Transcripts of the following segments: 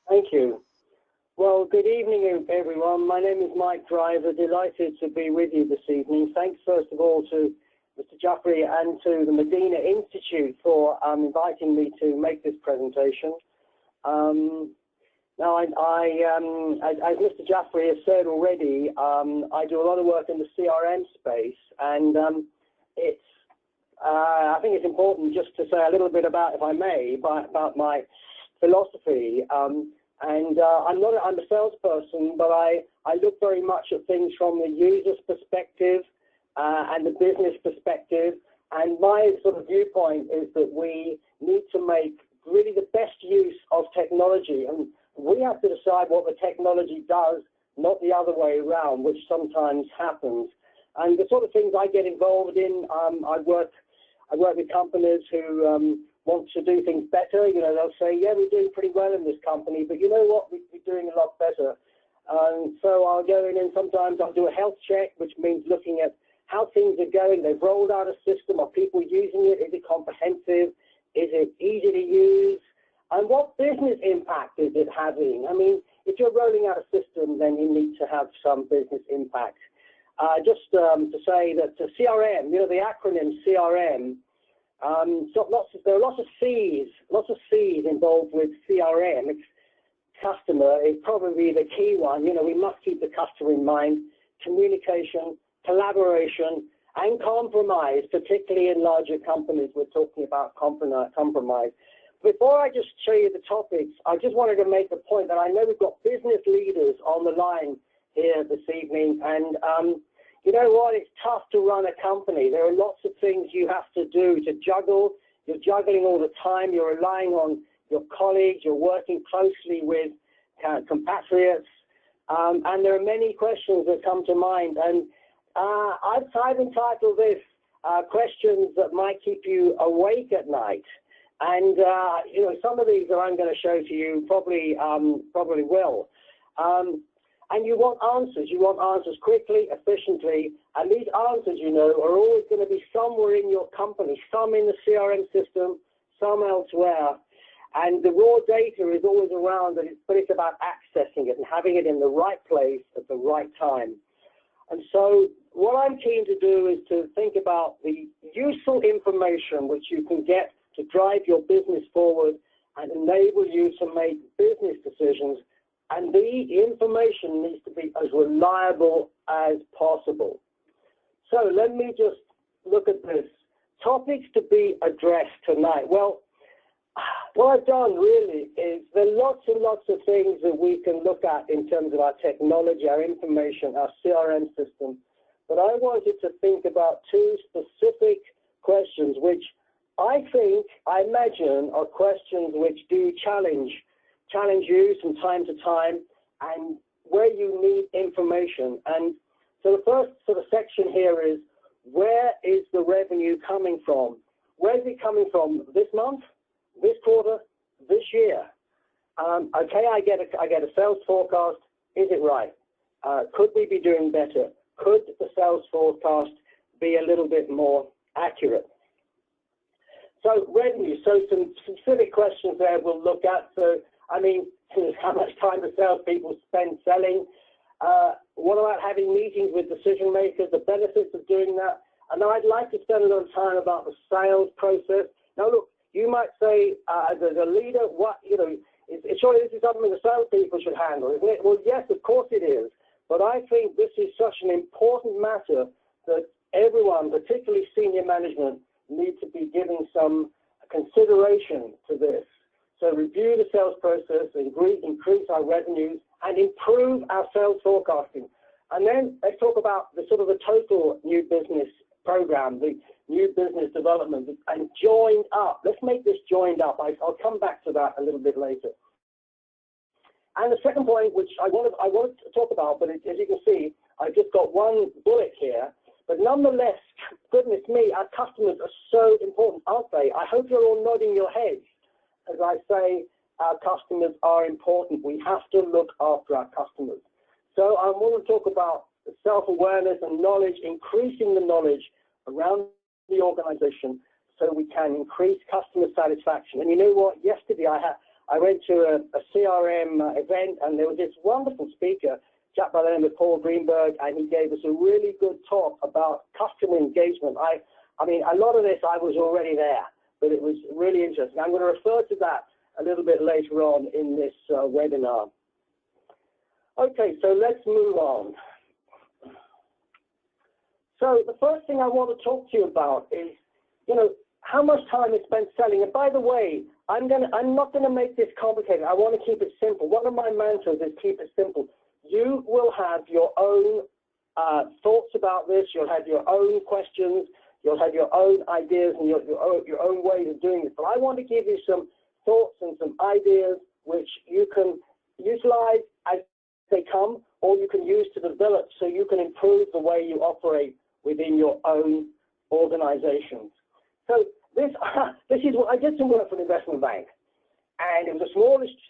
Thank you. Well, good evening, everyone. My name is Mike Driver. Delighted to be with you this evening. Thanks, first of all, to Mr. Jaffrey and to the Madinah Institute for inviting me to make this presentation. Now, as Mr. Jaffrey has said already, I do a lot of work in the CRM space, and I think it's important just to say a little bit about, if I may, about my philosophy. I'm a salesperson, but I look very much at things from the user's perspective and the business perspective. And my sort of viewpoint is that we need to make really the best use of technology. And we have to decide what the technology does, not the other way around, which sometimes happens. And the sort of things I get involved in, I work with companies who want to do things better. You know, they'll say, yeah, we're doing pretty well in this company, but you know what, we're doing a lot better. So I'll go in and sometimes I'll do a health check, which means looking at how things are going. They've rolled out a system. Are people using it? Is it comprehensive? Is it easy to use? And what business impact is it having? I mean, if you're rolling out a system, then you need to have some business impact. Just to say that the CRM, you know, the acronym CRM, there are lots of C's involved with CRM. It's customer is probably the key one. You know, we must keep the customer in mind. Communication, collaboration, and compromise, particularly in larger companies. We're talking about compromise. Before I just show you the topics, I just wanted to make a point that I know we've got business leaders on the line here this evening, and you know what? It's tough to run a company. There are lots of things you have to do to juggle. You're juggling all the time. You're relying on your colleagues. You're working closely with compatriots. And there are many questions that come to mind. And I've entitled this questions that might keep you awake at night. And, you know, some of these that I'm going to show to you probably will. And you want answers. You want answers quickly, efficiently. And these answers, you know, are always going to be somewhere in your company, some in the CRM system, some elsewhere. And the raw data is always around, but it's about accessing it and having it in the right place at the right time. And so what I'm keen to do is to think about the useful information which you can get to drive your business forward and enable you to make business decisions. And the information needs to be as reliable as possible. So let me just look at this. Topics to be addressed tonight. Well, what I've done really is there are lots and lots of things that we can look at in terms of our technology, our information, our CRM system. But I wanted to think about two specific questions which I imagine are questions which do challenge you from time to time, and where you need information. And so the first sort of section here is, where is the revenue coming from? Where is it coming from this month, this quarter, this year? Okay, I get a sales forecast. Is it right? Could we be doing better? Could the sales forecast be a little bit more accurate? So revenue, so some specific questions there we'll look at. So, I mean, how much time do salespeople spend selling? What about having meetings with decision makers, the benefits of doing that? And I'd like to spend a little time about the sales process. Now, look, you might say, as a leader, surely this is something the salespeople should handle, isn't it? Well, yes, of course it is. But I think this is such an important matter that everyone, particularly senior management, need to be giving some consideration to this. So review the sales process, increase our revenues, and improve our sales forecasting. And then let's talk about the sort of the total new business program, the new business development, and joined up. Let's make this joined up. I'll come back to that a little bit later. And the second point, which I want to talk about, but as you can see, I've just got one bullet here. But nonetheless, goodness me, our customers are so important, aren't they? I hope you're all nodding your heads as I say our customers are important. We have to look after our customers. So I want to talk about self-awareness and knowledge, increasing the knowledge around the organization so we can increase customer satisfaction. And you know what? Yesterday I I went to a CRM event, and there was this wonderful speaker, a chap by the name of Paul Greenberg, and he gave us a really good talk about customer engagement. I mean, a lot of this I was already there, but it was really interesting. I'm going to refer to that a little bit later on in this webinar. Okay, so let's move on. So the first thing I want to talk to you about is, you know, how much time is spent selling. And by the way, I'm not going to make this complicated. I want to keep it simple. One of my mantras is keep it simple. You will have your own thoughts about this. You'll have your own questions. You'll have your own ideas and your own ways of doing this. But I want to give you some thoughts and some ideas which you can utilize as they come, or you can use to develop so you can improve the way you operate within your own organizations. So this is what I did some work for an investment bank, and it was a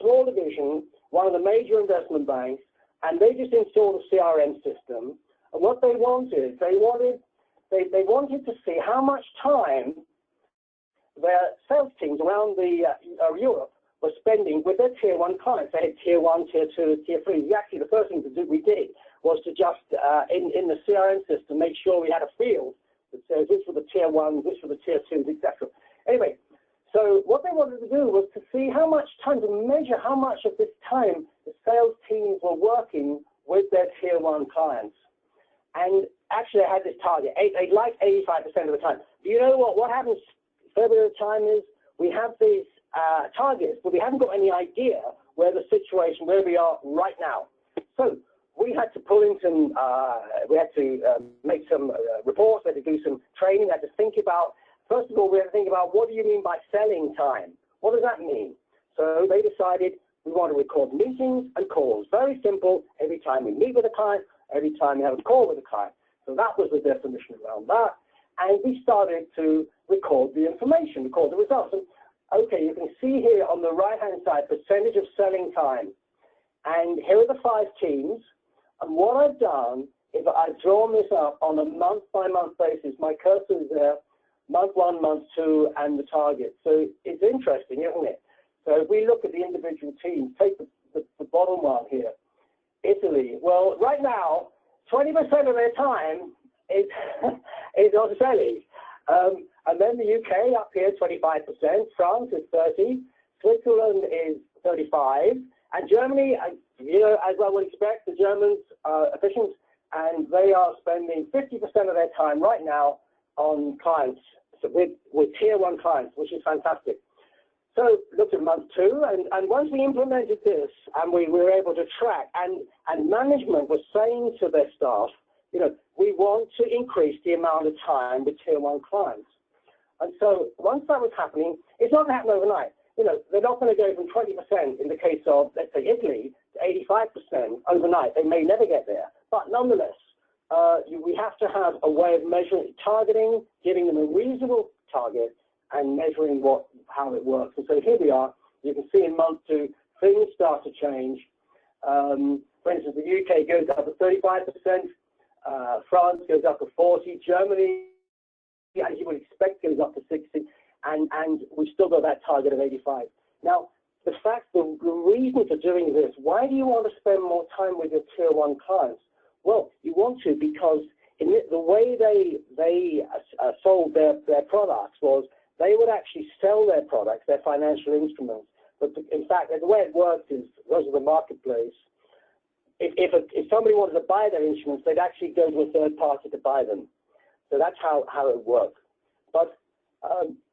small division, one of the major investment banks, and they just installed a CRM system. And what they wanted to see how much time their sales teams around Europe were spending with their tier 1 clients. They had tier 1, tier 2, tier 3. Actually, the first thing we did was to just, in the CRM system, make sure we had a field that says this for the tier 1s, this for the tier 2s, etc. Anyway, so what they wanted to do was to see how much time, to measure how much of this time the sales teams were working with their tier 1 clients. And actually, I had this target. They like 85% of the time. Do you know what happens further at the time is we have these targets, but we haven't got any idea where we are right now. So we had to pull in some, we had to make some reports, we had to do some training, we had to think about, first of all, we had to think about what do you mean by selling time? What does that mean? So they decided we want to record meetings and calls. Very simple, every time we meet with a client, every time we have a call with a client. So that was the definition around that. And we started to record the information, record the results. And okay, you can see here on the right-hand side, percentage of selling time. And here are the 5 teams. And what I've done is I've drawn this up on a month-by-month basis. My cursor is there, month 1, month 2, and the target. So it's interesting, isn't it? So if we look at the individual teams, take the bottom one here, Italy. Well, right now, 20% of their time is on selling. And then the UK up here, 25%. France is 30%. Switzerland is 35%. And Germany, you know, as I would expect, the Germans are efficient, and they are spending 50% of their time right now on clients, so with tier 1 clients, which is fantastic. So look at month 2, and once we implemented this, and we were able to track, and management was saying to their staff, you know, we want to increase the amount of time with tier 1 clients. And so once that was happening, it's not going to happen overnight. You know, they're not going to go from 20% in the case of, let's say, Italy, to 85% overnight. They may never get there. But nonetheless, we have to have a way of measuring, targeting, giving them a reasonable target, and measuring how it works. And so here we are. You can see in month 2, things start to change. For instance, the UK goes up to 35%, France goes up to 40%, Germany, as you would expect, goes up to 60%, and we've still got that target of 85%. Now, the reason for doing this, why do you want to spend more time with your tier 1 clients? Well, you want to because the way they sold their products was they would actually sell their products, their financial instruments. But in fact, the way it works is, those are the marketplace. If somebody wanted to buy their instruments, they'd actually go to a third party to buy them. So that's how it works. But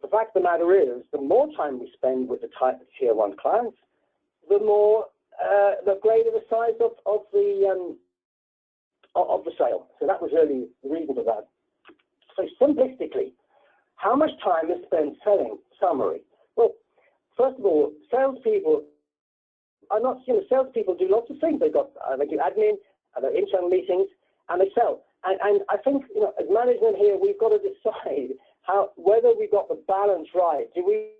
the fact of the matter is, the more time we spend with the type of tier 1 clients, the greater the size of the sale. So that was really the reason for that. So simplistically, how much time is spent selling? Summary. Well, first of all, salespeople are not, salespeople do lots of things. They do admin, they internal meetings, and they sell. And I think, as management here, we've got to decide whether we've got the balance right. Do we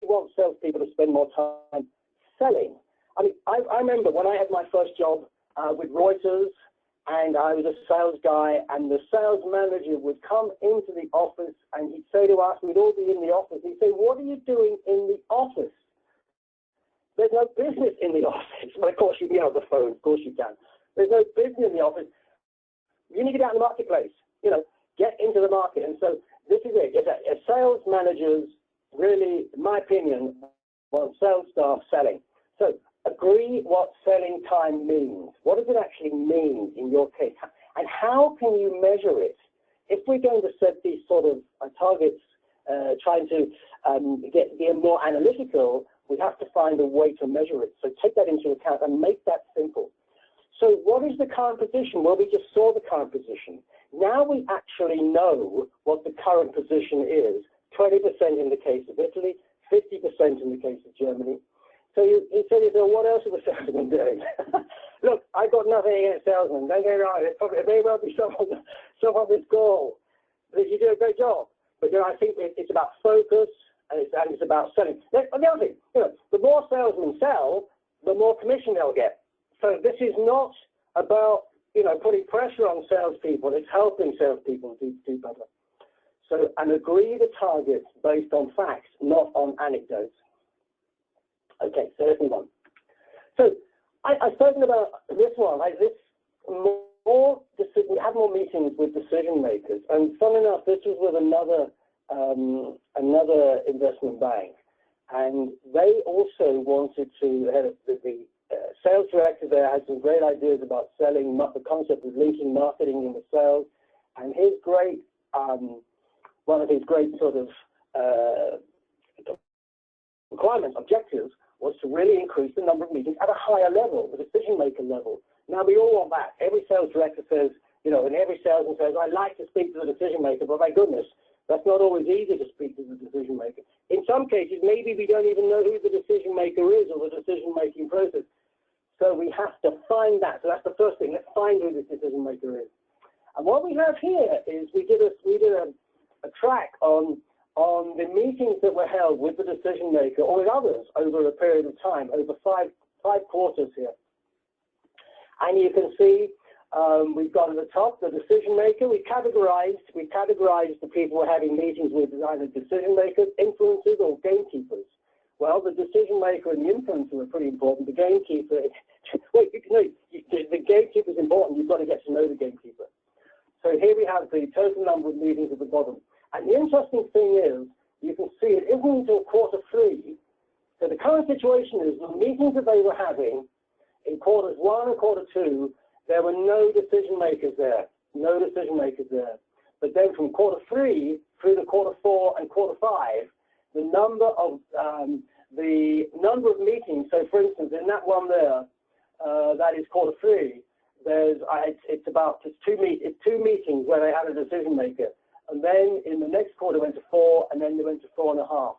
want salespeople to spend more time selling? I mean, I remember when I had my first job with Reuters, and I was a sales guy, and the sales manager would come into the office, and he'd say to us, we'd all be in the office, he'd say, what are you doing in the office? There's no business in the office. Well, of course, you can get on the phone. Of course you can. There's no business in the office. You need to get out in the marketplace. You know, get into the market. And so this is it. As sales managers, really, in my opinion, want sales staff selling. So agree what selling time means. What does it actually mean in your case? And how can you measure it? If we're going to set these sort of targets, trying to be more analytical, we have to find a way to measure it. So take that into account and make that simple. So what is the current position? Well, we just saw the current position. Now we actually know what the current position is. 20% in the case of Italy, 50% in the case of Germany. So you said, what else are the salesmen doing? Look, I've got nothing against salesmen. Don't get me wrong. It may well be some of this goal. But you do a great job. But I think it's about focus and it's about selling. The other thing, the more salesmen sell, the more commission they'll get. So this is not about putting pressure on salespeople. It's helping salespeople do better. So, and agree the targets based on facts, not on anecdotes. Okay, so let's move on. So I've spoken about this one. We have more meetings with decision makers, and funnily enough, this was with another investment bank, and they also wanted to. The sales director there had some great ideas about selling, the concept of linking marketing in the sales, and his great one of his great sort of requirements, objectives, was to really increase the number of meetings at a higher level, the decision-maker level. Now, we all want that. Every sales director says, and every salesman says, I'd like to speak to the decision-maker, but my goodness, that's not always easy to speak to the decision-maker. In some cases, maybe we don't even know who the decision-maker is or the decision-making process. So we have to find that. So that's the first thing. Let's find who the decision-maker is. And what we have here is we did a track on the meetings that were held with the decision maker or with others over a period of time, over five quarters here. And you can see we've got at the top the decision maker. We categorized the people we're having meetings with as either decision makers, influencers, or gatekeepers. Well, the decision maker and the influencer are pretty important. The gatekeeper, the gatekeeper is important. You've got to get to know the gatekeeper. So here we have the total number of meetings at the bottom. And the interesting thing is, you can see it isn't until quarter 3. So the current situation is the meetings that they were having in quarters 1 and quarter 2, there were no decision makers there. No decision makers there. But then from quarter 3 through to quarter 4 and quarter 5, the number of meetings, so for instance, in that one there, that is quarter 3, it's two meetings where they had a decision maker. And then in the next quarter went to 4, and then they went to 4.5.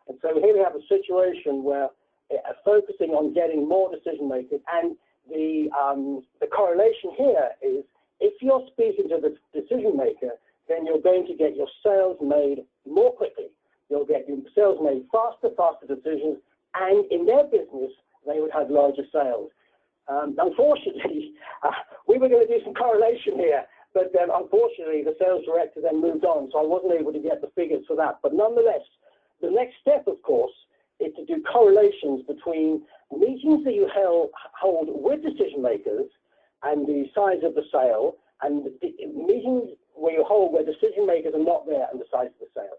And so here we have a situation where focusing on getting more decision makers, and the correlation here is if you're speaking to the decision maker, then you're going to get your sales made more quickly. You'll get your sales made faster decisions, and in their business, they would have larger sales. Unfortunately, we were going to do some correlation here, but unfortunately, the sales director then moved on, so I wasn't able to get the figures for that. But nonetheless, the next step, of course, is to do correlations between meetings that you hold with decision makers and the size of the sale, and meetings where you hold where decision makers are not there and the size of the sale.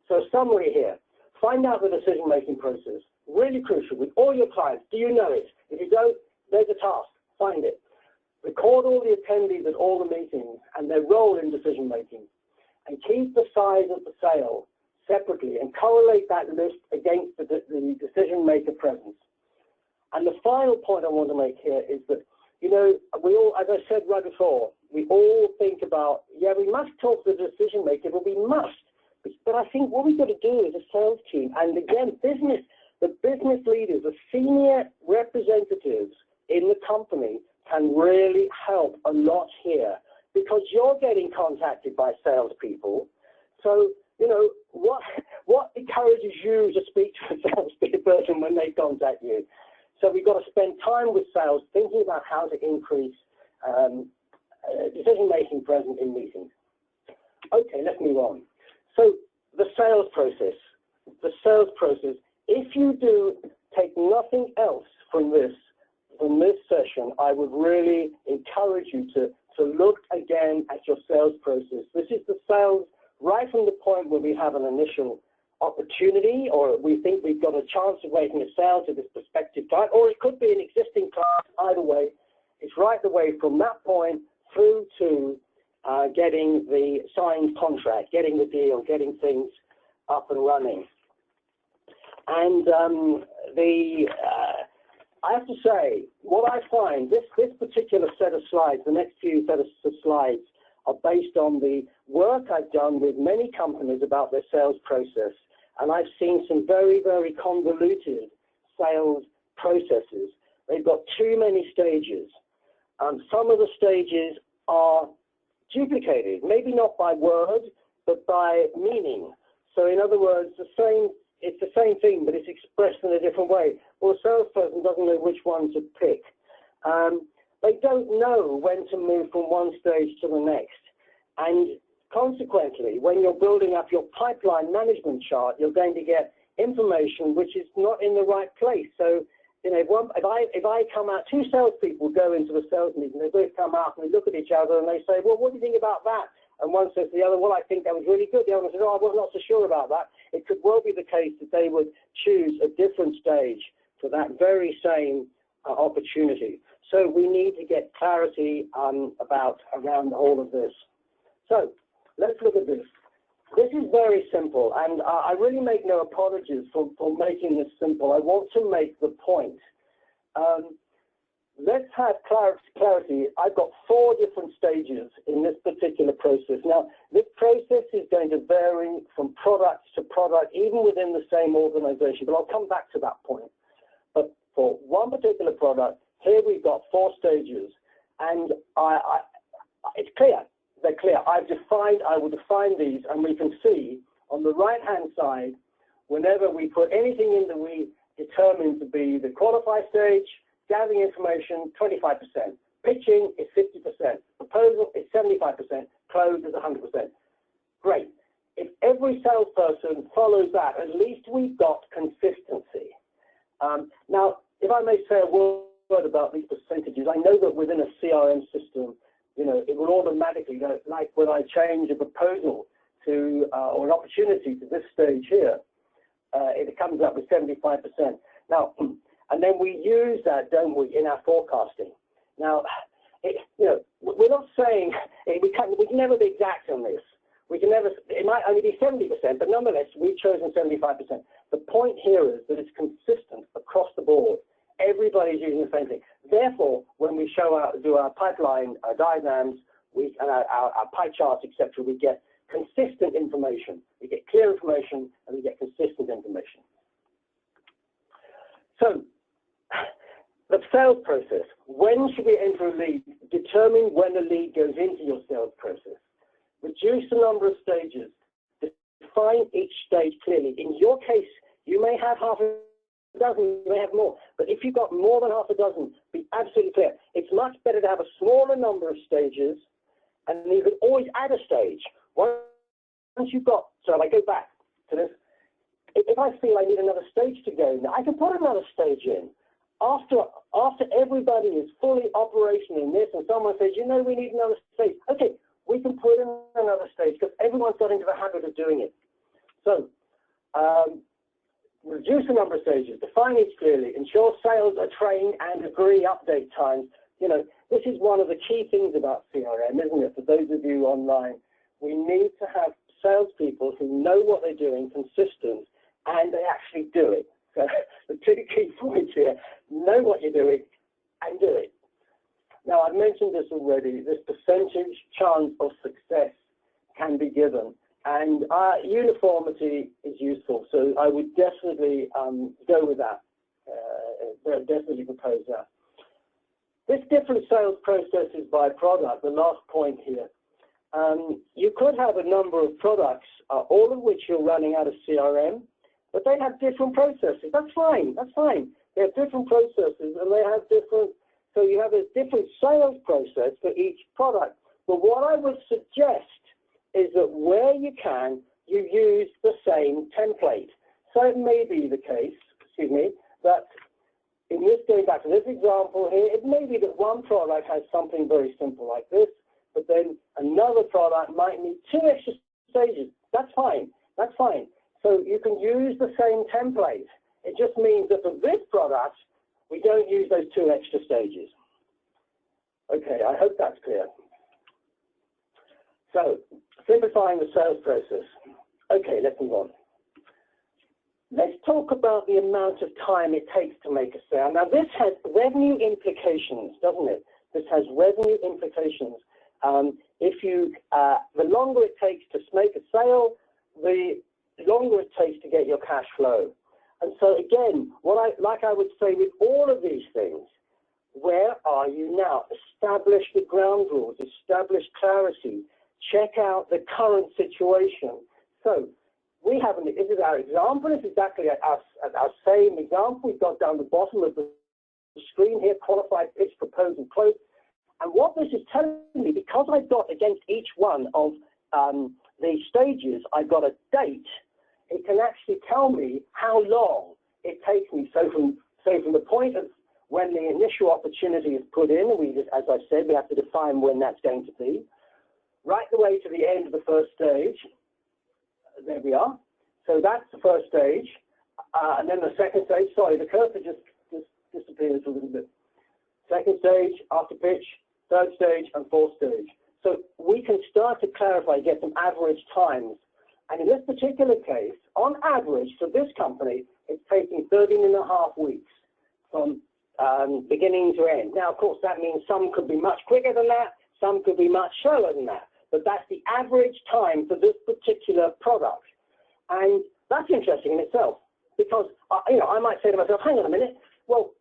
So a summary here. Find out the decision-making process. Really crucial with all your clients. Do you know it? If you don't, there's a task. Find it. Record all the attendees at all the meetings and their role in decision-making. And keep the size of the sale separately and correlate that list against the decision-maker presence. And the final point I want to make here is that, we all, as I said right before, we all think about, we must talk to the decision-maker, but we must. But I think what we've got to do as a sales team, and again, the business leaders, the senior representatives in the company can really help a lot here, because you're getting contacted by salespeople. So, what encourages you to speak to a salesperson when they contact you? So we've got to spend time with sales thinking about how to increase decision-making present in meetings. Okay, let's move on. So the sales process, if you do take nothing else from this session, I would really encourage you to look again at your sales process. This is the sales right from the point where we have an initial opportunity, or we think we've got a chance of making a sale to this prospective client, or it could be an existing client. Either way, it's right the way from that point through to getting the signed contract, getting the deal, getting things up and running. And I have to say, what I find, this particular set of slides, the next few set of slides, are based on the work I've done with many companies about their sales process. And I've seen some very, very convoluted sales processes. They've got too many stages. Some of the stages are duplicated, maybe not by word, but by meaning. So in other words, it's the same thing, but it's expressed in a different way. Well, a salesperson doesn't know which one to pick. They don't know when to move from one stage to the next. And consequently, when you're building up your pipeline management chart, you're going to get information which is not in the right place. So, you know, if I come out, two salespeople go into a sales meeting, they both come out and they look at each other and they say, well, what do you think about that? And one says to the other, well, I think that was really good. The other one says, oh, I was not so sure about that. It could well be the case that they would choose a different stage for that very same opportunity. So we need to get clarity around all of this. So let's look at this. This is very simple, and I really make no apologies for making this simple. I want to make the point. Let's have clarity. I've got 4 different stages in this particular process. Now, this process is going to vary from product to product, even within the same organization, but I'll come back to that point. But for one particular product, here we've got 4 stages, and it's clear. They're clear. I will define these, and we can see on the right-hand side, whenever we put anything in that we determine to be the qualify stage, gathering information, 25%. Pitching is 50%. Proposal is 75%. Close is 100%. Great. If every salesperson follows that, at least we've got consistency. Now, if I may say a word about these percentages, I know that within a CRM system, you know, it will automatically go, like when I change a proposal to, or an opportunity to this stage here, it comes up with 75%. Now, and then we use that, don't we, in our forecasting. Now, you know, we're not saying, we can never be exact on this. We can never, it might only be 70%, but nonetheless, we've chosen 75%. The point here is that it's consistent across the board. Everybody's using the same thing. Therefore, when we do our pipeline diagrams, and our pie charts, etc., we get consistent information. We get clear information, and we get consistent information. So, the sales process. When should we enter a lead? Determine when a lead goes into your sales process. Reduce the number of stages. Define each stage clearly. In your case, you may have half a dozen, you may have more. But if you've got more than half a dozen, be absolutely clear. It's much better to have a smaller number of stages, and you can always add a stage. Once you've got, so I go back to this, if I feel I need another stage to go, I can put another stage in. After everybody is fully operational in this, and someone says, you know, we need another stage. Okay, we can put in another stage because everyone's got into the habit of doing it. So, reduce the number of stages, define each clearly, ensure sales are trained and agree update times. You know, this is one of the key things about CRM, isn't it? For those of you online, we need to have salespeople who know what they're doing, consistent, and they actually do it. So the 2 key points here: know what you're doing and do it. Now, I've mentioned this already. This percentage chance of success can be given. And uniformity is useful, so I would definitely go with that, definitely propose that. This different sales processes by product, the last point here. You could have a number of products, all of which you're running out of CRM, but they have different processes. That's fine, that's fine. They have different processes and they have different, so you have a different sales process for each product. But what I would suggest is that where you can, you use the same template. So it may be the case, that in this, going back to this example here, it may be that one product has something very simple like this, but then another product might need 2 extra stages. That's fine. That's fine. So you can use the same template. It just means that for this product, we don't use those 2 extra stages. Okay, I hope that's clear. So, simplifying the sales process. Okay, let's move on. Let's talk about the amount of time it takes to make a sale. Now, this has revenue implications, doesn't it? This has revenue implications. The longer it takes to make a sale, the longer it takes to get your cash flow. And so, again, like I would say with all of these things, where are you now? Establish the ground rules, establish clarity, check out the current situation. So we have, this is our example, it's exactly our same example. We've got down the bottom of the screen here, qualified pitch, propose and close. And what this is telling me, because I've got against each one of the stages, I've got a date, it can actually tell me how long it takes me. So from the point of when the initial opportunity is put in, and we just, as I said, we have to define when that's going to be, right the way to the end of the first stage. There we are. So that's the first stage. And then the second stage, sorry, the cursor just disappears a little bit. Second stage, after pitch, third stage, and fourth stage. So we can start to clarify, get some average times. And in this particular case, on average, for this company, it's taking 13.5 weeks from beginning to end. Now, of course, that means some could be much quicker than that, some could be much slower than that. But that's the average time for this particular product. And that's interesting in itself, because I might say to myself, hang on a minute, well,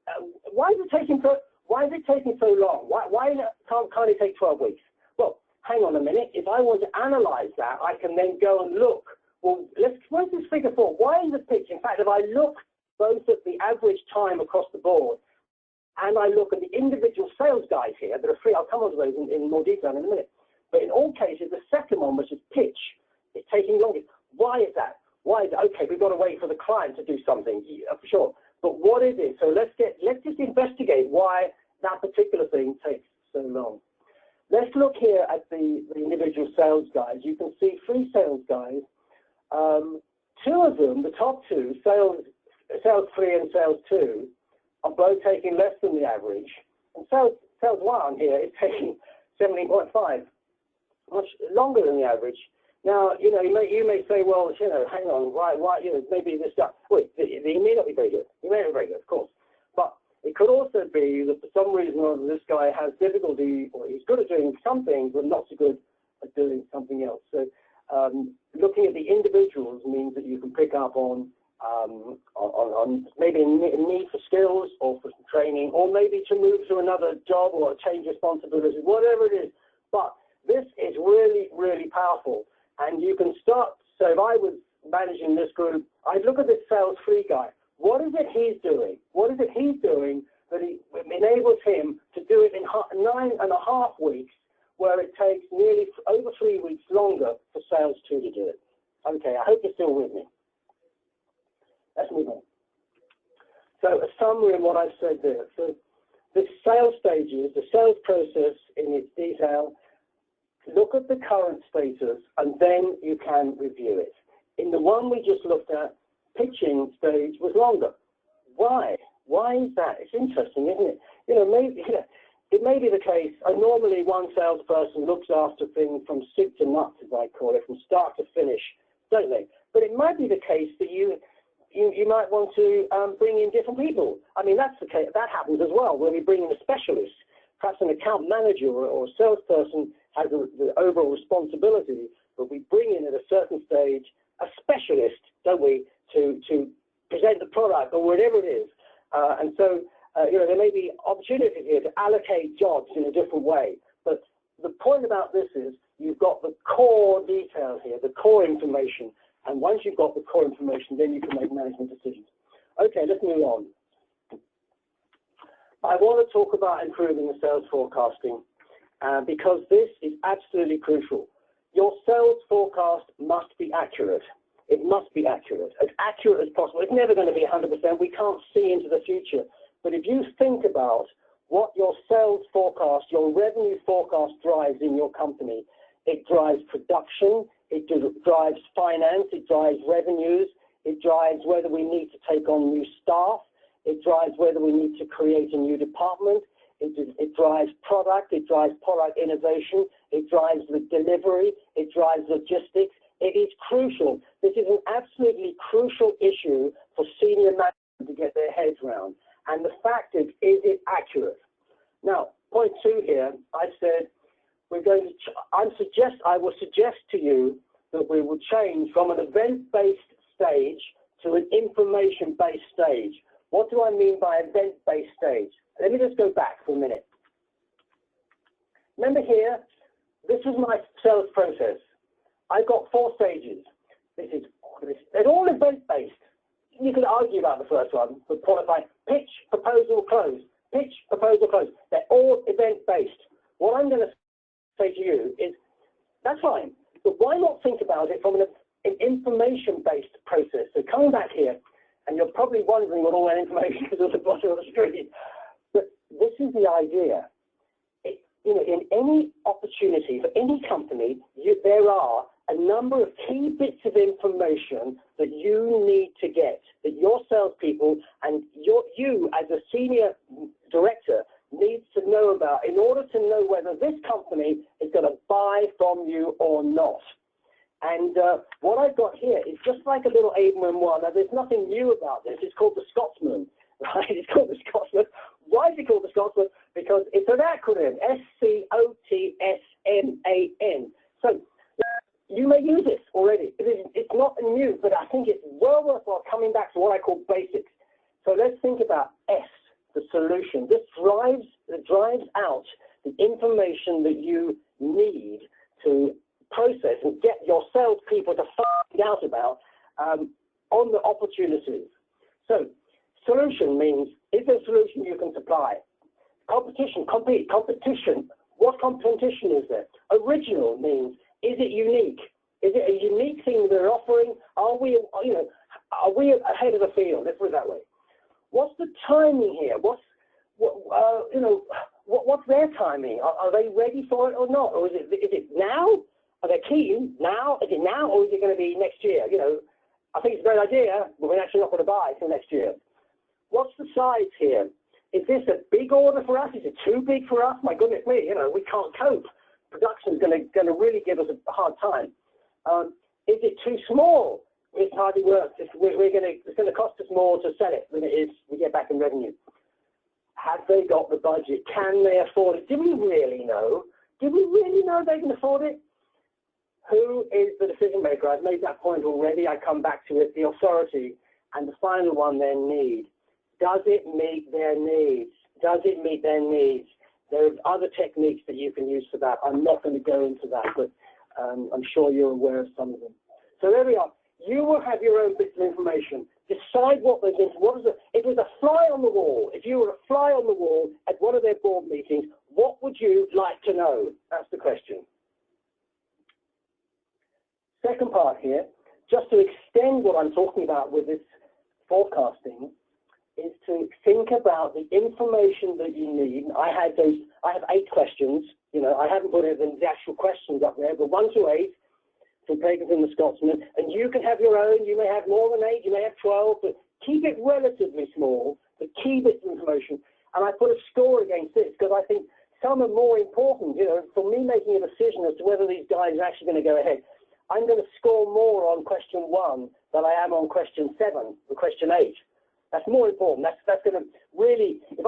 why is it taking so long? Why can't it take 12 weeks? Well, hang on a minute. If I want to analyze that, I can then go and look. Well, where's this figure for? Why is the pitch? In fact, if I look both at the average time across the board, and I look at the individual sales guys here, there are 3, I'll come on to those in more detail in a minute. But in all cases, the second one, which is pitch, is taking longer. Why is that? Why is it? Okay, we've got to wait for the client to do something, for sure. But what is it? So let's just investigate why that particular thing takes so long. Let's look here at the individual sales guys. You can see 3 sales guys. 2 of them, the top 2, sales 3 and sales 2, are both taking less than the average. And sales 1 here is taking 17.5, much longer than the average. Now, you may say, well, hang on, why, maybe this guy, wait, he may not be very good. He may not be very good, of course. But it could also be that for some reason or other, this guy has difficulty, or he's good at doing something, but not so good at doing something else. So looking at the individuals means that you can pick up on maybe a need for skills or for some training, or maybe to move to another job or change responsibilities, whatever it is. But this is really, really powerful. And you can start, so if I was managing this group, I'd look at this sales 3 guy. What is it he's doing? What is it he's doing that enables him to do it in 9.5 weeks, where it takes nearly over 3 weeks longer for sales 2 to do it? Okay, I hope you're still with me. Let's move on. So a summary of what I've said there. So the sales stages, the sales process in its detail, look at the current status, and then you can review it. In the one we just looked at, pitching stage was longer. Why? Why is that? It's interesting, isn't it? It may be the case, normally one salesperson looks after things from soup to nuts, as I call it, from start to finish, don't they? But it might be the case that you might want to bring in different people. I mean, that's the case. That happens as well, where we bring in a specialist, perhaps an account manager or a salesperson has the overall responsibility, but we bring in at a certain stage a specialist, don't we, to present the product or whatever it is. And so, there may be opportunities here to allocate jobs in a different way. But the point about this is you've got the core detail here, the core information. And once you've got the core information, then you can make management decisions. Okay, let's move on. I want to talk about improving the sales forecasting because this is absolutely crucial. Your sales forecast must be accurate. It must be accurate as possible. It's never going to be 100%. We can't see into the future. But if you think about what your sales forecast, your revenue forecast drives in your company, it drives production, it drives finance, it drives revenues, it drives whether we need to take on new staff, it drives whether we need to create a new department, it drives product, it drives product innovation, it drives the delivery, it drives logistics. It is crucial. This is an absolutely crucial issue for senior management to get their heads around. And the fact is it accurate? Now, point 2 here, I said we're going to. I will suggest to you that we will change from an event-based stage to an information-based stage. What do I mean by event-based stage? Let me just go back for a minute. Remember here, this is my sales process. I've got 4 stages. They're all event-based. You could argue about the first one, but qualify pitch, proposal, close. Pitch, proposal, close. They're all event-based. What I'm going to say to you is, that's fine, but why not think about it from an information-based process? So coming back here, and you're probably wondering what all that information is at the bottom of the screen, but this is the idea. In any opportunity for any company, there are a number of key bits of information that you need to get, that your salespeople and you as a senior director needs to know about in order to know whether this company is going to buy from you or not. And what I've got here is just like a little Abraham one. Now, there's nothing new about this. It's called the Scotsman, right? It's called the Scotsman. Why is it called the Scotsman? Because it's an acronym, SCOTSMAN. So you may use this already. It's not new, but I think it's well worthwhile coming back to what I call basics. So let's think about S, the solution. This drives out the information that you need to process and get your salespeople to find out about on the opportunities. So solution means, is there a solution you can supply? Competition, competition. What competition is there? Original means, is it unique? Is it a unique thing they're offering? Are we ahead of the field? Let's put it that way. What's the timing here? What's their timing? Are they ready for it or not? Or is it now? Are they keen now? Is it now, or is it going to be next year? I think it's a great idea, but we're actually not going to buy it till next year. What's the size here? Is this a big order for us? Is it too big for us? My goodness me, we can't cope. Production is going to really give us a hard time. Is it too small? It's hardly worth. It's going to cost us more to sell it than it is we get back in revenue. Have they got the budget? Can they afford it? Do we really know? Do we really know they can afford it? Who is the decision maker? I've made that point already. I come back to it. The authority. And the final one, their need. Does it meet their needs? Does it meet their needs? There are other techniques that you can use for that. I'm not going to go into that, but I'm sure you're aware of some of them. So there we are. You will have your own bits of information. Decide what those is. If it was a fly on the wall, if you were a fly on the wall at one of their board meetings, what would you like to know? That's the question. Second part here, just to extend what I'm talking about with this forecasting, is to think about the information that you need. I have 8 questions. I haven't put the actual questions up there, but 1 to 8 from Pagans and the Scotsman. And you can have your own. You may have more than 8. You may have 12, but keep it relatively small. The key bits of information. And I put a score against this because I think some are more important. For me making a decision as to whether these guys are actually going to go ahead, I'm going to score more on question 1 than I am on question 7 or question 8. That's more important. That's going to really, if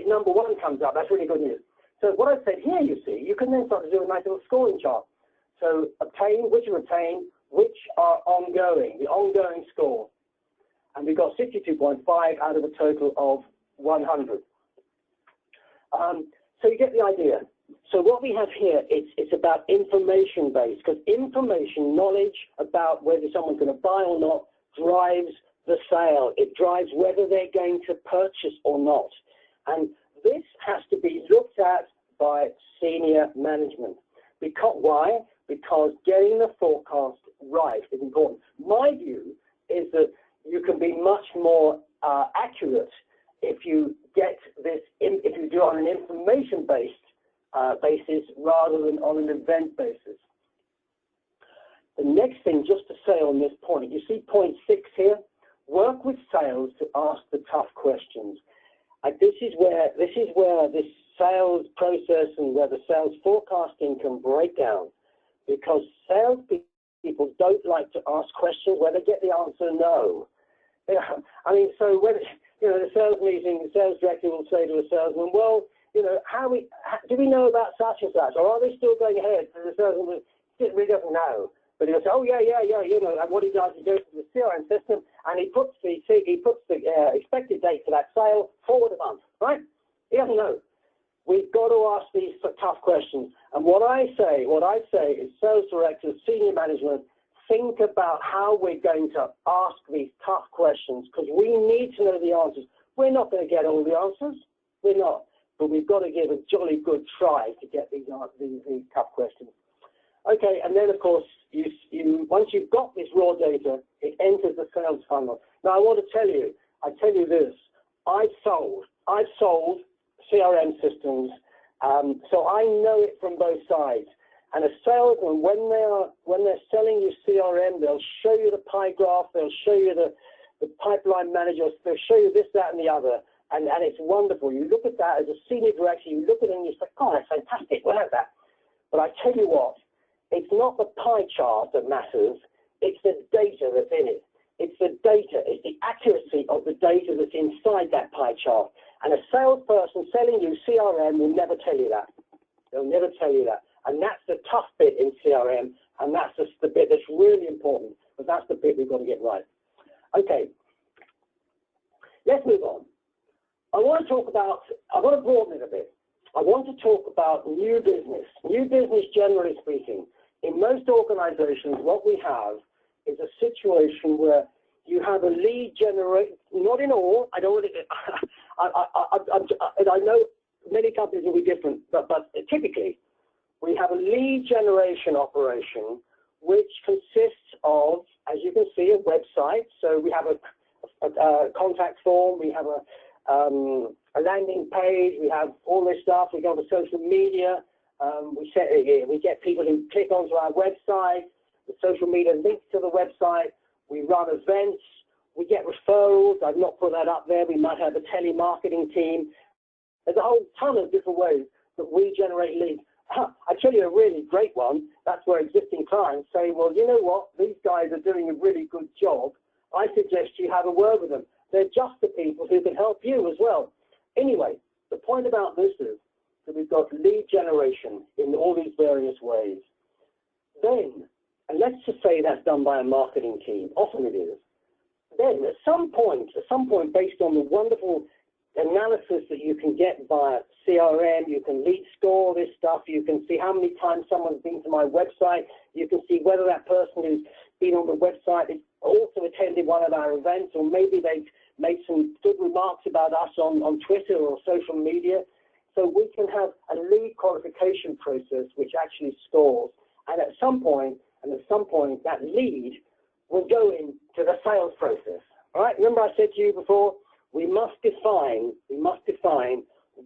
number 1 comes up, that's really good news. So what I've said here, you see, you can then start to do a nice little scoring chart. So which are obtained, which are ongoing, the ongoing score. And we've got 62.5 out of a total of 100. So you get the idea. So what we have here, it's about information-based, because information, knowledge about whether someone's going to buy or not, drives the sale. It drives whether they're going to purchase or not. And this has to be looked at by senior management. Why? because getting the forecast right is important. My view is that you can be much more accurate if you get this, if you do it on an information-based basis rather than on an event basis. The next thing, just to say on this point, you see point 6 here? Work with sales to ask the tough questions. This is where this sales process and where the sales forecasting can break down, because sales people don't like to ask questions where they get the answer no. I mean, so when the sales meeting, the sales director will say to a salesman, well, do we know about such and such, or are they still going ahead? And the salesman really doesn't know. But he'll say, oh, yeah, and what he does, he goes to the CRM system, and he puts the expected date for that sale forward a month, right? He doesn't know. We've got to ask these tough questions. And what I say is, sales directors, senior management, think about how we're going to ask these tough questions, because we need to know the answers. We're not going to get all the answers. We're not. But we've got to give a jolly good try to get these tough questions. Okay, and then, of course, once you've got this raw data, it enters the sales funnel. Now, I want to tell you, this. I've sold CRM systems, so I know it from both sides. And a salesman, when they're selling you CRM, they'll show you the pie graph, they'll show you the pipeline manager, they'll show you this, that, and the other, and it's wonderful. You look at that as a senior director, you look at it and you say, God, that's fantastic, we'll have that. But I tell you what, it's not the pie chart that matters, it's the data that's in it. It's the data, it's the accuracy of the data that's inside that pie chart. And a salesperson selling you CRM will never tell you that. They'll never tell you that. And that's the tough bit in CRM, and that's the bit that's really important, but that's the bit we've got to get right. Okay, let's move on. I want to broaden it a bit. I want to talk about new business. New business, generally speaking. In most organizations, what we have is a situation where you have a lead generate. Not in all. I don't. I know many companies will be different, but typically we have a lead generation operation which consists of, as you can see, a website. So we have a contact form. We have a landing page. We have all this stuff. We go to social media. We get people who click onto our website. The social media links to the website. We run events. We get referrals. I've not put that up there. We might have a telemarketing team. There's a whole ton of different ways that we generate leads. I tell you a really great one. That's where existing clients say, well, you know what? These guys are doing a really good job. I suggest you have a word with them. They're just the people who can help you as well. Anyway, the point about this is that we've got lead generation in all these various ways. Then, and let's just say that's done by a marketing team. Often it is. Then, at some point, based on the wonderful analysis that you can get via CRM, you can lead score this stuff, you can see how many times someone's been to my website, you can see whether that person who's been on the website has also attended one of our events, or maybe they've made some good remarks about us on Twitter or social media. So we can have a lead qualification process which actually scores. And at some point, that lead will go into the sales process. All right, remember I said to you before, we must define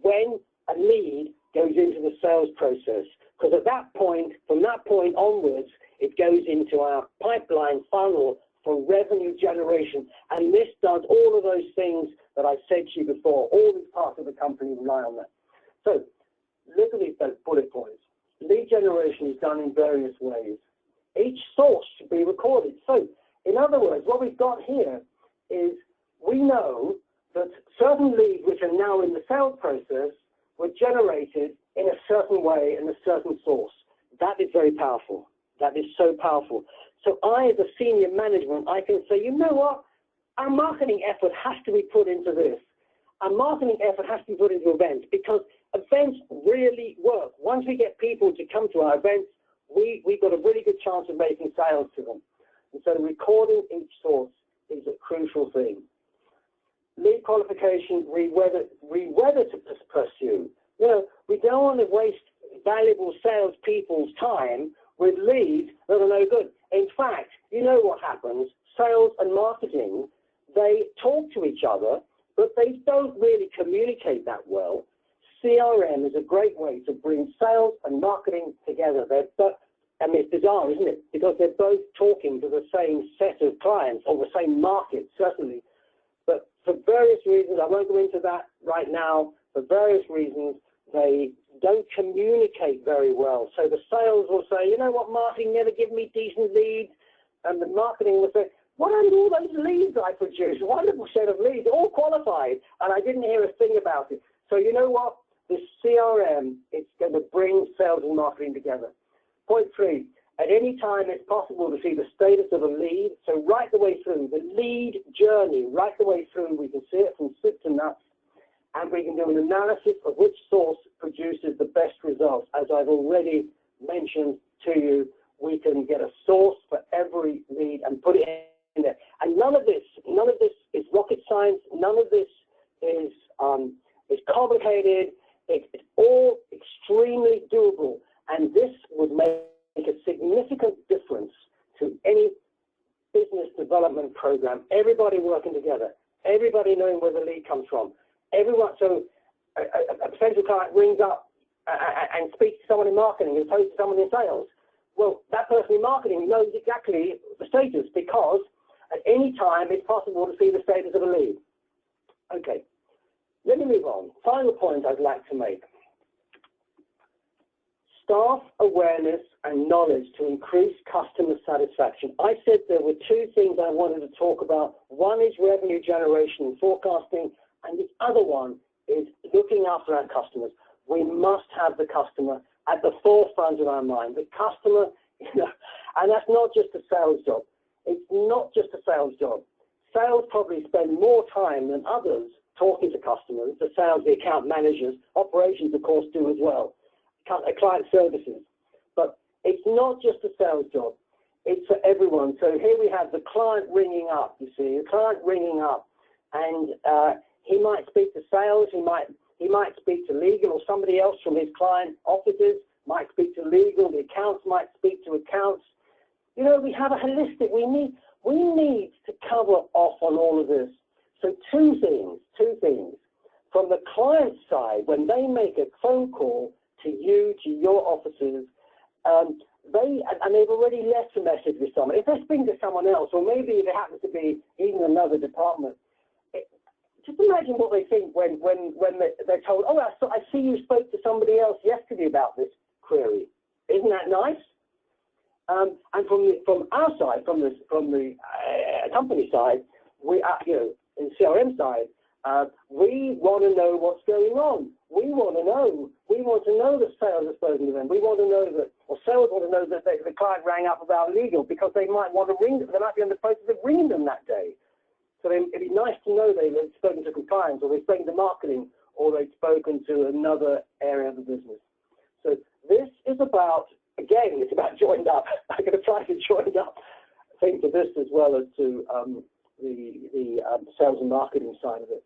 when a lead goes into the sales process, because at that point, from that point onwards, it goes into our pipeline funnel for revenue generation. And this does all of those things that I said to you before. All these parts of the company rely on that. So look at these bullet points. Lead generation is done in various ways. Each source should be recorded. So in other words, what we've got here is we know that certain leads which are now in the sales process were generated in a certain way in a certain source. That is very powerful. That is so powerful. So I, as a senior management, I can say, you know what? Our marketing effort has to be put into this. Our marketing effort has to be put into events, because events really work. Once we get people to come to our events, we've got a really good chance of making sales to them. And so recording each source is a crucial thing. Lead qualification, read whether to pursue. You know, we don't want to waste valuable salespeople's time with leads that are no good. In fact, you know what happens? Sales and marketing, they talk to each other, but they don't really communicate that well. CRM is a great way to bring sales and marketing together. I mean, it's bizarre, isn't it? Because they're both talking to the same set of clients, or the same market, certainly. But for various reasons, I won't go into that right now, for various reasons, they don't communicate very well. So the sales will say, you know what, marketing never give me decent leads. And the marketing will say, what are all those leads I produced? Wonderful set of leads, all qualified. And I didn't hear a thing about it. So you know what? The CRM, it's going to bring sales and marketing together. Point 3, at any time it's possible to see the status of a lead. So right the way through, the lead journey, right the way through, we can see it from soup to nuts. And we can do an analysis of which source produces the best results. As I've already mentioned to you, we can get a source for every lead and put it in there. And none of this is rocket science. None of this is complicated. It's all extremely doable. And this would make a significant difference to any business development program. Everybody working together, everybody knowing where the lead comes from. Everyone, so a potential client rings up and speaks to someone in marketing as opposed to someone in sales. Well, that person in marketing knows exactly the status, because at any time it's possible to see the status of a lead. Okay, let me move on. Final point I'd like to make. Staff awareness and knowledge to increase customer satisfaction. I said there were 2 things I wanted to talk about. One is revenue generation and forecasting, and the other one is looking after our customers. We must have the customer at the forefront of our mind. The customer, and that's not just a sales job. It's not just a sales job. Sales probably spend more time than others talking to customers, the sales, the account managers. Operations, of course, do as well. Client services. But it's not just a sales job. It's for everyone. So here we have the client ringing up, you see, the client ringing up, and he might speak to sales, he might speak to legal, or somebody else from his client offices might speak to legal, the accounts might speak to accounts. You know, we have a holistic, we need to cover off on all of this. So two things. From the client side, when they make a phone call to you, to your offices, they've already left a message with someone. If they're speaking to someone else, or maybe if it happens to be even another department, just imagine what they think when they're told, oh, I see you spoke to somebody else yesterday about this query. Isn't that nice? And from our side, from the company side, we in CRM side, we want to know what's going on. We want to know that sales have spoken to them. We want to know that, or sales want to know that the client rang up about legal, because they might want to ring them. They might be in the process of ringing them that day. So it'd be nice to know they've spoken to compliance, or they've spoken to marketing, or they've spoken to another area of the business. So this is about, again, it's about joined up. I'm going to try to join up things to this as well as to the sales and marketing side of it.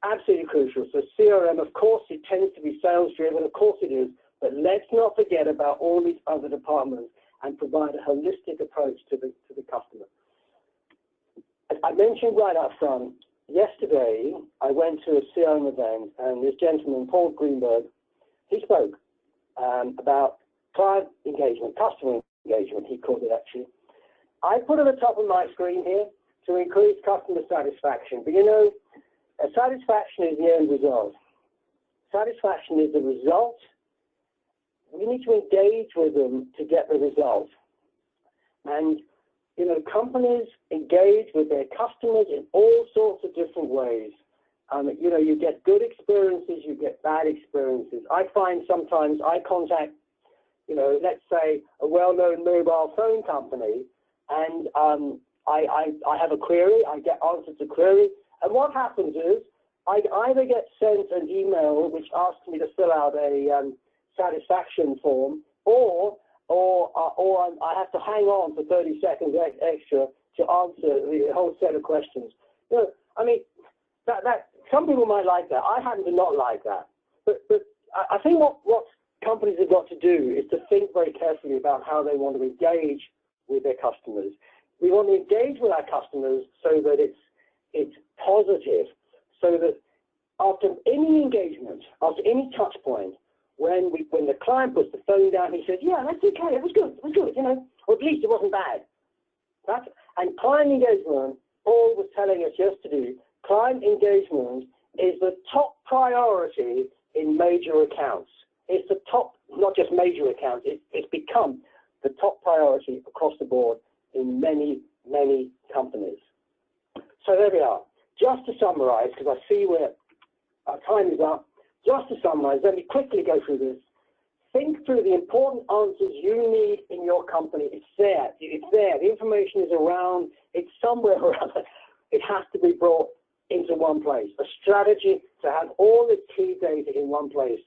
Absolutely crucial. So CRM, of course, it tends to be sales driven. Of course it is. But let's not forget about all these other departments and provide a holistic approach to the customer. As I mentioned right up front, yesterday I went to a CRM event, and this gentleman, Paul Greenberg, he spoke about client engagement, customer engagement, he called it actually. I put at the top of my screen here to increase customer satisfaction. But you know, satisfaction is the end result. Satisfaction is the result. We need to engage with them to get the result. And, you know, companies engage with their customers in all sorts of different ways. You know, you get good experiences, you get bad experiences. I find sometimes I contact, you know, let's say a well-known mobile phone company, and I have a query, I get answers to query, and what happens is I either get sent an email which asks me to fill out a satisfaction form, or I have to hang on for 30 seconds extra to answer the whole set of questions. You know, I mean, that some people might like that. I happen to not like that. But I think what's companies have got to do is to think very carefully about how they want to engage with their customers. We want to engage with our customers so that it's positive, so that after any engagement, after any touch point, when the client puts the phone down, he says, yeah, that's okay, it was good, you know, or at least it wasn't bad. And client engagement, Paul was telling us yesterday, client engagement is the top priority in major accounts. It's the top, not just major accounts, it's become the top priority across the board in many, many companies. So there we are. Just to summarize, because I see where our time is up, just to summarize, let me quickly go through this. Think through the important answers you need in your company. It's there. It's there. The information is around. It's somewhere around. It has to be brought into one place. A strategy to have all the key data in one place.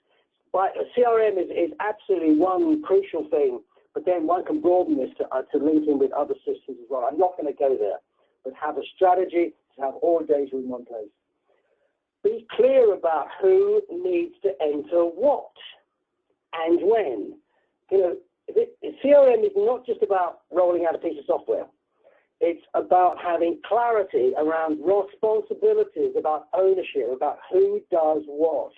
But CRM is absolutely one crucial thing, but then one can broaden this to link in with other systems as well. I'm not going to go there, but have a strategy to have all data in one place. Be clear about who needs to enter what and when. You know, CRM is not just about rolling out a piece of software. It's about having clarity around responsibilities, about ownership, about who does what.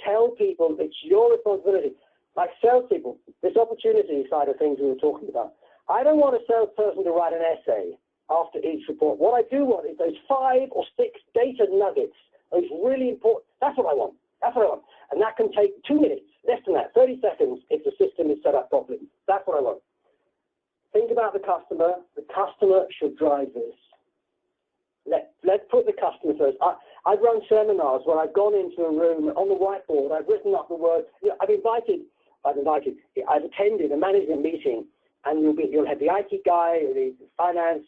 Tell people it's your responsibility. Like salespeople, this opportunity side of things we were talking about. I don't want a salesperson to write an essay after each report. What I do want is those 5 or 6 data nuggets. Those really important. That's what I want. That's what I want. And that can take 2 minutes, less than that, 30 seconds if the system is set up properly. That's what I want. Think about the customer. The customer should drive this. Let's put the customer first. I've run seminars where I've gone into a room on the whiteboard. I've written up the words. You know, I've attended a management meeting, and you'll have the IT guy, the finance,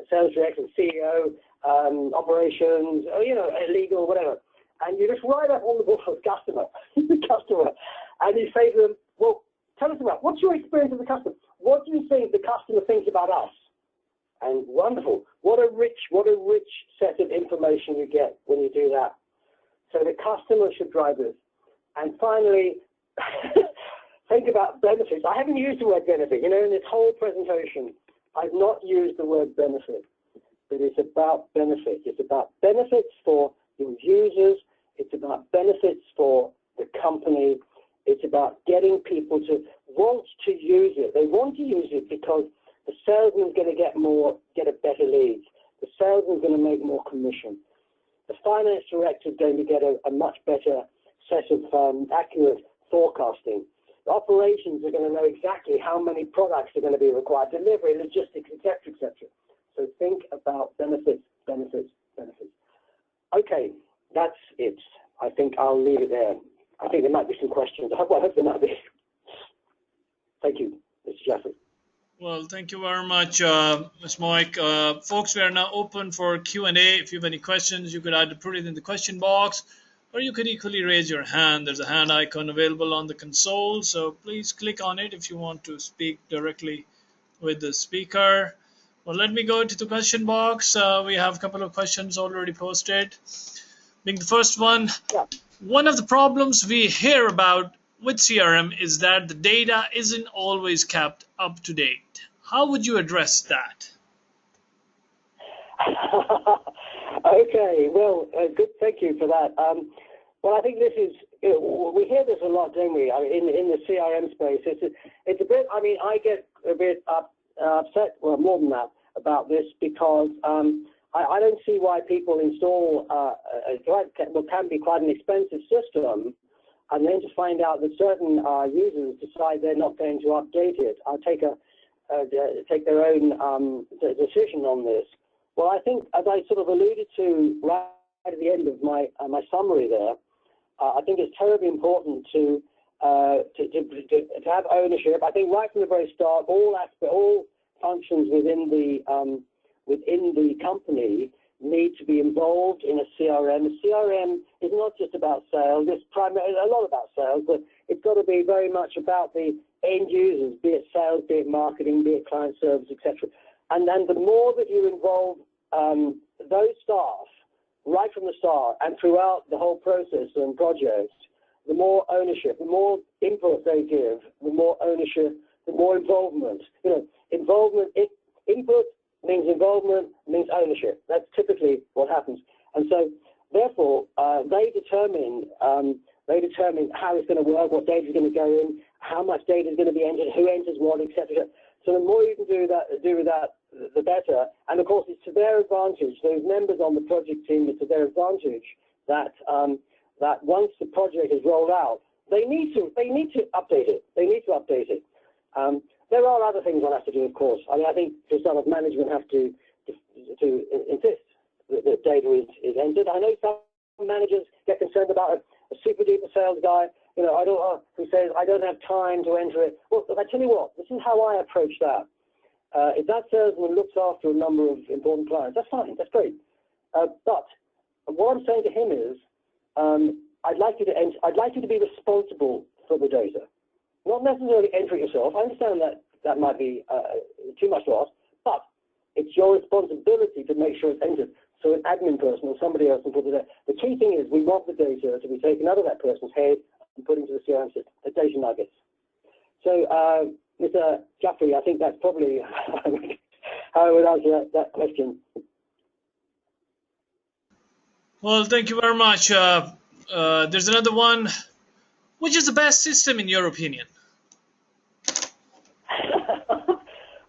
sales director, CEO, operations, you know, legal, whatever. And you just write up on the board for the customer, and you say to them, well, tell us about, what's your experience with the customer? What do you think the customer thinks about us? And wonderful. What a rich set of information you get when you do that. So the customer should drive this. And finally, think about benefits. I haven't used the word benefit. You know, in this whole presentation, I've not used the word benefit. But it's about benefits. It's about benefits for your users. It's about benefits for the company. It's about getting people to want to use it. They want to use it because the salesman's going to get a better leads. The salesman's going to make more commission. The finance director is going to get a much better set of accurate forecasting. The operations are going to know exactly how many products are going to be required, delivery, logistics, etc., etc. So think about benefits, benefits, benefits. Okay, that's it. I think I'll leave it there. I think there might be some questions. I hope there might be. Thank you, Mr. Jeffrey. Well, thank you very much, Ms. Mike. Folks, we are now open for Q&A. If you have any questions, you could either put it in the question box, or you could equally raise your hand. There's a hand icon available on the console, so please click on it if you want to speak directly with the speaker. Well, let me go into the question box. We have a couple of questions already posted. Being the first one, one of the problems we hear about with CRM is that the data isn't always kept up to date. How would you address that? Okay, well, good. Thank you for that. Well, I think this is, we hear this a lot, don't we? I mean, in the CRM space, it's a bit. I mean, I get a bit upset, well, more than that, about this because I don't see why people install what can be quite an expensive system, and then to find out that certain users decide they're not going to update it. I'll take their own decision on this. Well, I think, as I sort of alluded to right at the end of my summary there, I think it's terribly important to have ownership. I think right from the very start, all functions within the company need to be involved in a CRM. A CRM is not just about sales. It's primarily a lot about sales, but it's got to be very much about the end users, be it sales, be it marketing, be it client service, etc. And then the more that you involve those staff right from the start and throughout the whole process and project, the more ownership, the more input they give, the more ownership, the more involvement. You know, input means involvement, means ownership. That's typically what happens. And so, therefore, they determine how it's going to work, what data is going to go in, how much data is going to be entered, who enters what, etc. So the more you can do with that, the better. And of course, it's to their advantage. Those members on the project team, it's to their advantage that that once the project is rolled out, they need to update it. They need to update it. There are other things one has to do, of course. I mean, I think some of management have to insist that data is entered. I know some managers get concerned about a super duper sales guy, you know, who says, I don't have time to enter it. Well, I tell you what, this is how I approach that. If that salesman looks after a number of important clients, that's fine, that's great. But what I'm saying to him is, I'd like you to be responsible for the data. Not necessarily enter it yourself. I understand that might be too much to ask, but it's your responsibility to make sure it's entered. So an admin person or somebody else can put it there. The key thing is we want the data to be taken out of that person's head and put into the CRM system, the data nuggets. So, Mr. Jaffrey, I think that's probably how I would answer that question. Well, thank you very much. There's another one. Which is the best system in your opinion?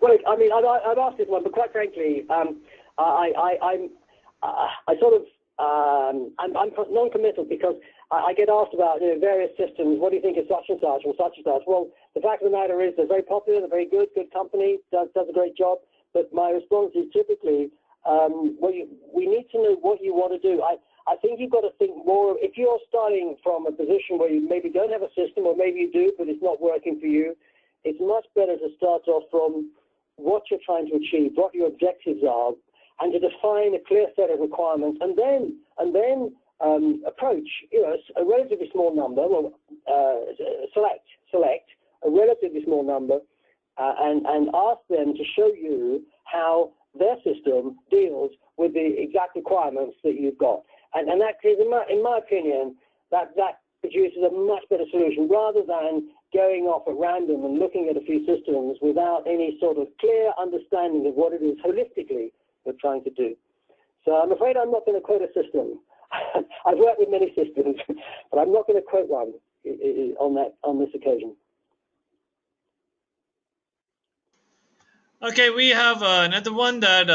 Well, I mean, I've asked this one, but quite frankly, I'm non-committal because I get asked about, you know, various systems. What do you think of such and such or such and such? Well, the fact of the matter is they're very popular, they're very good company, does a great job. But my response is typically, we need to know what you want to do. I think you've got to think more. If you're starting from a position where you maybe don't have a system, or maybe you do, but it's not working for you, it's much better to start off from what you're trying to achieve, what your objectives are, and to define a clear set of requirements, and then approach, you know, a relatively small number, or select a relatively small number, and ask them to show you how their system deals with the exact requirements that you've got. And that is, in my opinion, that produces a much better solution rather than going off at random and looking at a few systems without any sort of clear understanding of what it is holistically we're trying to do. So I'm afraid I'm not going to quote a system. I've worked with many systems, but I'm not going to quote one on this occasion. Okay, we have another one that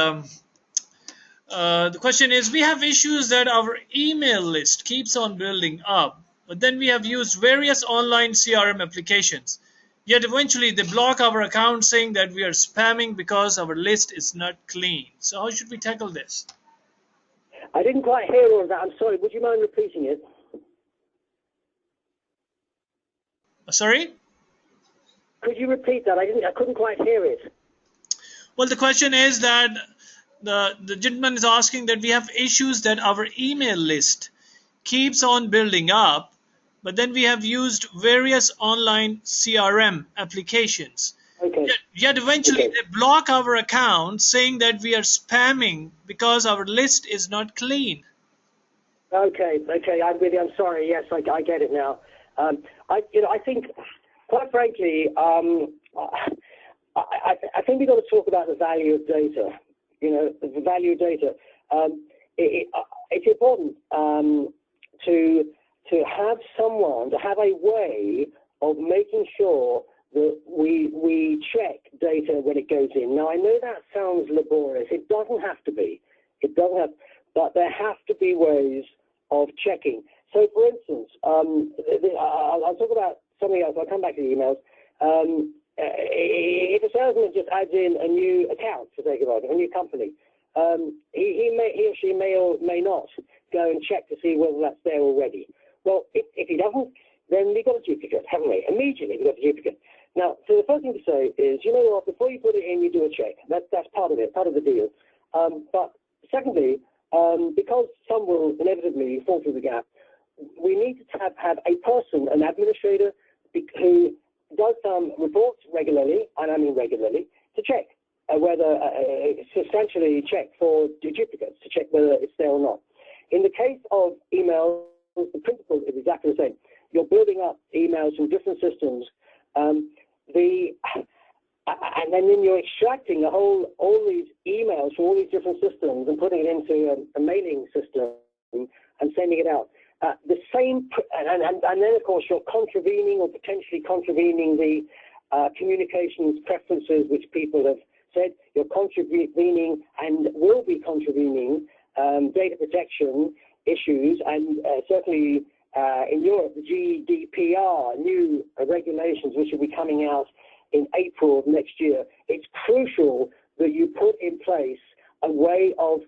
the question is, we have issues that our email list keeps on building up, but then we have used various online CRM applications. Yet eventually they block our account saying that we are spamming because our list is not clean. So how should we tackle this? I didn't quite hear all of that. I'm sorry. Would you mind repeating it? Sorry? Could you repeat that? I couldn't quite hear it. Well, the question is that the gentleman is asking that we have issues that our email list keeps on building up, but then we have used various online CRM applications. Okay. Yet eventually they block our account saying that we are spamming because our list is not clean. Okay, I'm with you. I'm sorry. Yes, I get it now. I think, quite frankly, I think we've got to talk about the value of data. You know, the value of data. It's important to have a way of making sure that we check data when it goes in. Now, I know that sounds laborious. It doesn't have to be. But there have to be ways of checking. So, for instance, I'll talk about something else. I'll come back to the emails. If a salesman just adds in a new account, for sake of argument, a new company, he or she may or may not go and check to see whether that's there already. Well, if he doesn't, then we've got a duplicate, haven't we? Immediately we've got a duplicate. Now, so the first thing to say is, you know what, before you put it in, you do a check. That's part of it, part of the deal. But secondly, because some will inevitably fall through the gap, we need to have a person, an administrator, who does some reports regularly, and I mean regularly, to check whether, substantially check for duplicates, to check whether it's there or not. In the case of emails, the principle is exactly the same. you're building up emails from different systems. And then you're extracting all these emails from all these different systems and putting it into a mailing system and sending it out. The same, and then of course you're contravening or potentially contravening the communications preferences which people have said. You're contravening and will be contravening data protection issues, and certainly in Europe, the GDPR, new regulations which will be coming out in April of next year. It's crucial that you put in place a way of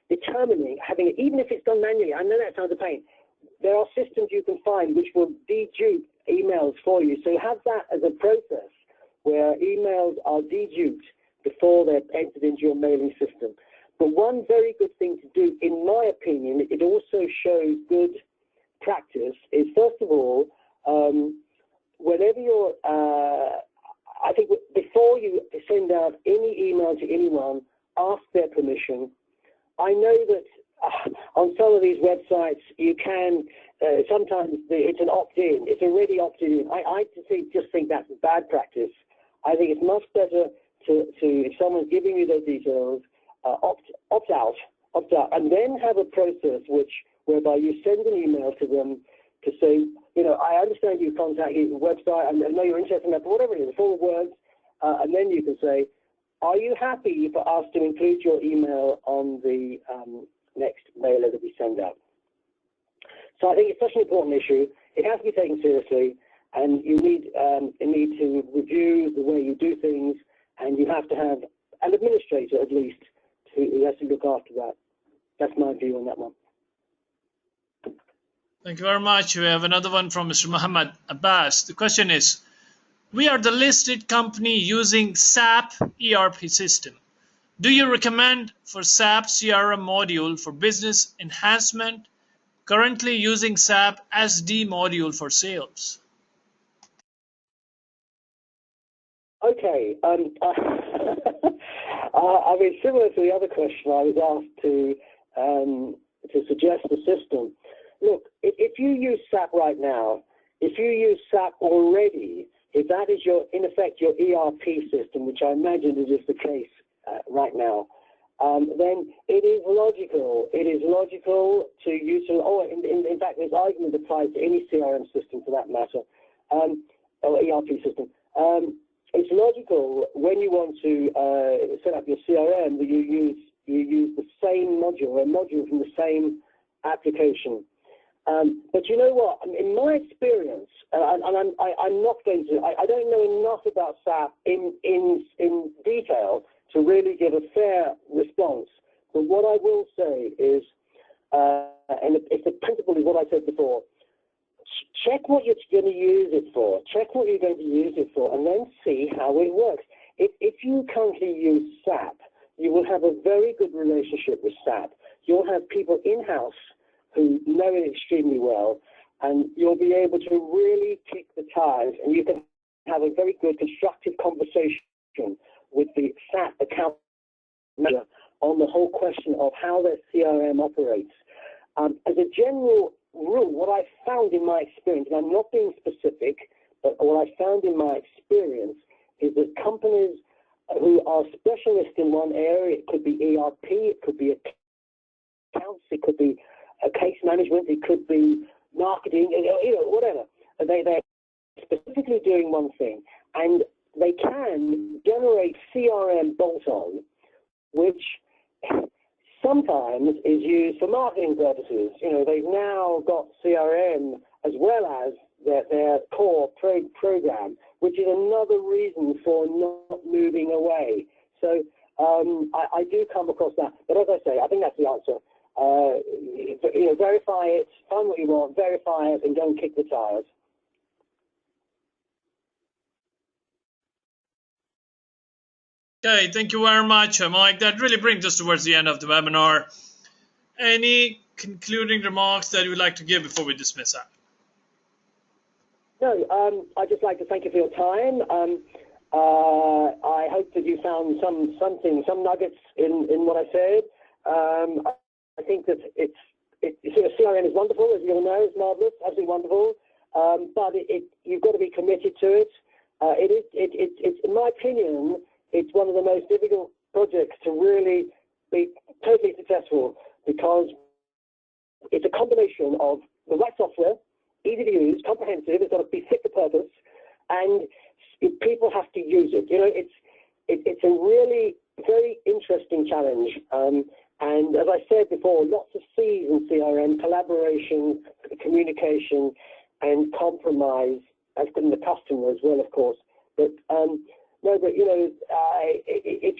determining, even if it's done manually. I know that sounds a pain. There are systems you can find which will dedupe emails for you. So have that as a process where emails are deduped before they're entered into your mailing system. But one very good thing to do, in my opinion, it also shows good practice, is first of all, whenever you're, I think before you send out any email to anyone, ask their permission. I know that on some of these websites you can, sometimes it's an opt-in, it's already opted in. I just think that's bad practice. I think it's much better to if someone's giving you those details, opt out, and then have a process whereby you send an email to them to say, I understand you contacted the website, and I know you're interested in that, but whatever it is, full of words, and then you can say, are you happy for us to include your email on the next mailer that we send out? So I think it's such an important issue. It has to be taken seriously, and you need to review the way you do things, and you have to have an administrator at least who has to look after that. That's my view on that one. Thank you very much. We have another one from Mr. Muhammad Abbas. The question is, we are the listed company using SAP ERP system. Do you recommend for SAP CRM module for business enhancement? Currently using SAP SD module for sales. Okay. I mean, similar to the other question, I was asked to suggest a system. Look, if you use SAP right now, if you use SAP already, if that is in effect your ERP system, which I imagine is the case right now, then it is logical. It is logical to use, in fact, this argument applies to any CRM system for that matter, or ERP system. It's logical when you want to set up your CRM that you use the same module, a module from the same application. But you know what? In my experience, and I'm not going to, I don't know enough about SAP in detail to really give a fair response. But what I will say is, and it's the principle is what I said before, check what you're going to use it for. Check what you're going to use it for, and then see how it works. If you currently use SAP, you will have a very good relationship with SAP. You'll have people in-house who know it extremely well, and you'll be able to really kick the tires, and you can have a very good constructive conversation with the SAP account manager on the whole question of how their CRM operates. As a general rule, what I found in my experience, and I'm not being specific, but what I found in my experience is that companies who are specialists in one area, it could be ERP, it could be accounts, it could be case management, it could be marketing, whatever. They're specifically doing one thing, and they can generate CRM bolt-on, which sometimes is used for marketing purposes. They've now got CRM as well as their core program, which is another reason for not moving away. So I do come across that. But as I say, I think that's the answer. Verify it, find what you want, verify it, and don't kick the tires. Okay, thank you very much, Mike. That really brings us towards the end of the webinar. Any concluding remarks that you would like to give before we dismiss that? No, I'd just like to thank you for your time. I hope that you found some nuggets in what I said. I think that CRM is wonderful, as you all know. It's marvelous, absolutely wonderful. but you've got to be committed to it. It's in my opinion, it's one of the most difficult projects to really be totally successful, because it's a combination of the right software, easy to use, comprehensive, it's got to be fit for purpose, and people have to use it. It's a really very interesting challenge. And as I said before, lots of C's in CRM: collaboration, communication, and compromise, as in the customer as well, of course. But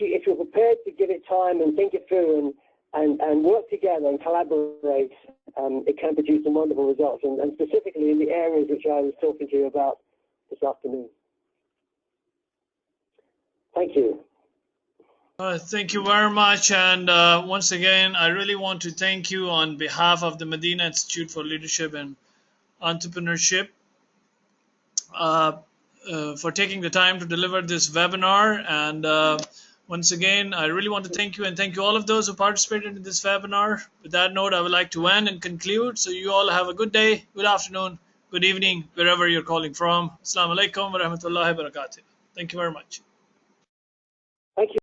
if you're prepared to give it time and think it through and work together and collaborate, it can produce some wonderful results, and specifically in the areas which I was talking to you about this afternoon. Thank you. Thank you very much. And once again, I really want to thank you on behalf of the Madinah Institute for Leadership and Entrepreneurship for taking the time to deliver this webinar. And once again, I really want to thank you, and thank you all of those who participated in this webinar. With that note, I would like to end and conclude. So you all have a good day, good afternoon, good evening, wherever you're calling from. Assalamu alaikum wa rahmatullahi wa barakatuh. Thank you very much.